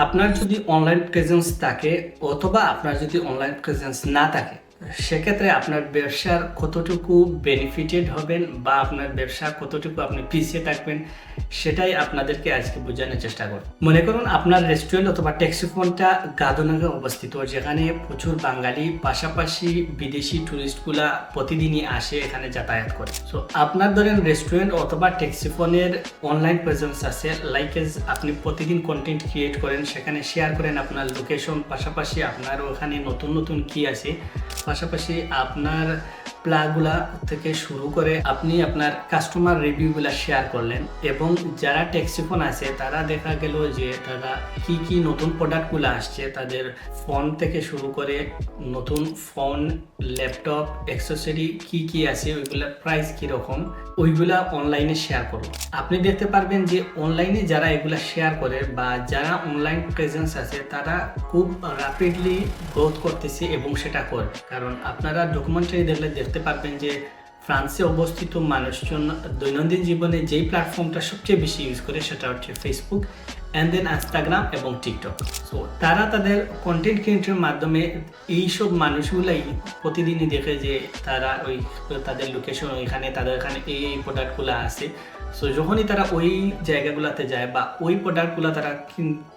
আপনার যদি online presence থাকে অথবা আপনার যদি অনলাইন প্রেজেন্স না থাকে, সেক্ষেত্রে আপনার ব্যবসার কতটুকু বেনিফিটেড হবেন বা আপনার ব্যবসা কতটুকু আপনি পিছিয়ে থাকবেন, সেটাই আপনাদেরকে আজকে বোঝানোর চেষ্টা করব। মনে করুন আপনার রেস্টুরেন্ট অথবা ট্যাক্সিফোনটা গাদোনাগে অবস্থিত, যেখানে প্রচুর বাঙালি পাশাপাশি বিদেশি ট্যুরিস্টগুলা প্রতিদিনই আসে এখানে যাতায়াত করে। সো আপনার ধরেন রেস্টুরেন্ট অথবা ট্যাক্সিফোনের অনলাইন প্রেজেন্স আছে, লাইক এজ আপনি প্রতিদিন কন্টেন্ট ক্রিয়েট করেন, সেখানে শেয়ার করেন আপনার লোকেশন, পাশাপাশি আপনার ওখানে নতুন নতুন কি আছে, পাশাপাশি আপনার প্লাগুলা থেকে শুরু করে আপনি আপনার কাস্টমার রিভিউগুলা শেয়ার করলেন, এবং যারা ট্যাক্সিফোন আছে তারা দেখা গেল যে তারা কি কি নতুন প্রোডাক্টগুলো আসছে, তাদের ফোন থেকে শুরু করে নতুন ফোন, ল্যাপটপ, অ্যাক্সেসরি কি কি আছে, ওইগুলোর প্রাইস কীরকম, ওইগুলা অনলাইনে শেয়ার করুন। আপনি দেখতে পারবেন যে অনলাইনে যারা এগুলা শেয়ার করে বা যারা অনলাইন প্রেজেন্স আছে তারা খুব র্যাপিডলি গ্রোথ করতেছে, এবং সেটা করে। কারণ আপনারা ডকুমেন্টারি দেখলে দেখতে পারবেন যে ফ্রান্সে অবস্থিত মানুষজন দৈনন্দিন জীবনে যেই প্ল্যাটফর্মটা সবচেয়ে বেশি ইউজ করে সেটা হচ্ছে ফেসবুক, অ্যান্ড দেন ইনস্টাগ্রাম এবং টিকটক। সো তারা তাদের কন্টেন্ট ক্রিয়েটরের মাধ্যমে এইসব মানুষগুলাই প্রতিদিনই দেখে যে তারা ওই তাদের লোকেশন ওইখানে, তাদের এখানে এই প্রোডাক্টগুলো আছে। সো যখনই তারা ওই জায়গাগুলোতে যায় বা ওই প্রোডাক্টগুলো তারা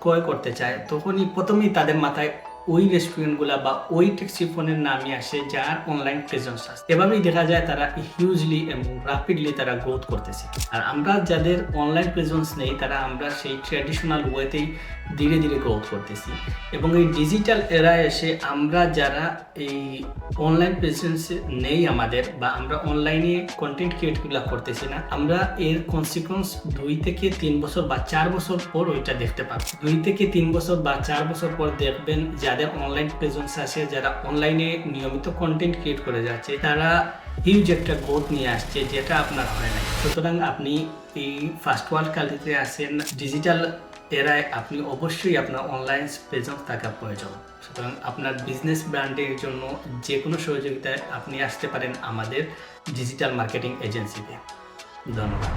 ক্রয় করতে চায়, তখনই প্রথমেই তাদের মাথায় ওই রেস্টুরেন্টগুলা বা ওই ট্যাক্সিফোনের নামই আসে যার অনলাইন প্রেজেন্স আছে। এভাবেই দেখা যায় তারা হিউজলি এবং র্যাপিডলি তারা গ্রোথ করতেছে। আর আমরা যাদের অনলাইন প্রেজেন্স নেই, তারা আমরা সেই ট্র্যাডিশনাল ওয়েতেই ধীরে ধীরে গ্রোথ করতেছি। এবং এই ডিজিটাল এরায় এসে আমরা যারা এই অনলাইন প্রেজেন্স নেই আমাদের, বা আমরা অনলাইনে কন্টেন্ট ক্রিয়েটগুলো করতেছি না, আমরা এর কনসিকুয়েন্স 2 থেকে 3 বছর বা 4 বছর পর ওইটা দেখতে পাবো। 2 থেকে 3 বছর বা 4 বছর পর দেখবেন যাদের অনলাইন প্রেজেন্স আছে, যারা অনলাইনে নিয়মিত কন্টেন্ট ক্রিয়েট করে যাচ্ছে, তারা হিউজ একটা গ্রোথ নিয়ে আসছে, যেটা আপনার হয় না। সুতরাং আপনি এই ফার্স্ট ওয়ার্ল্ড কান্ট্রিতে আছেন, ডিজিটাল এরায় আপনি অবশ্যই আপনার অনলাইন প্রেজেন্স থাকা প্রয়োজন। সুতরাং আপনার বিজনেস ব্র্যান্ডের জন্য যে কোনো সহযোগিতায় আপনি আসতে পারেন আমাদের ডিজিটাল মার্কেটিং এজেন্সিতে। ধন্যবাদ।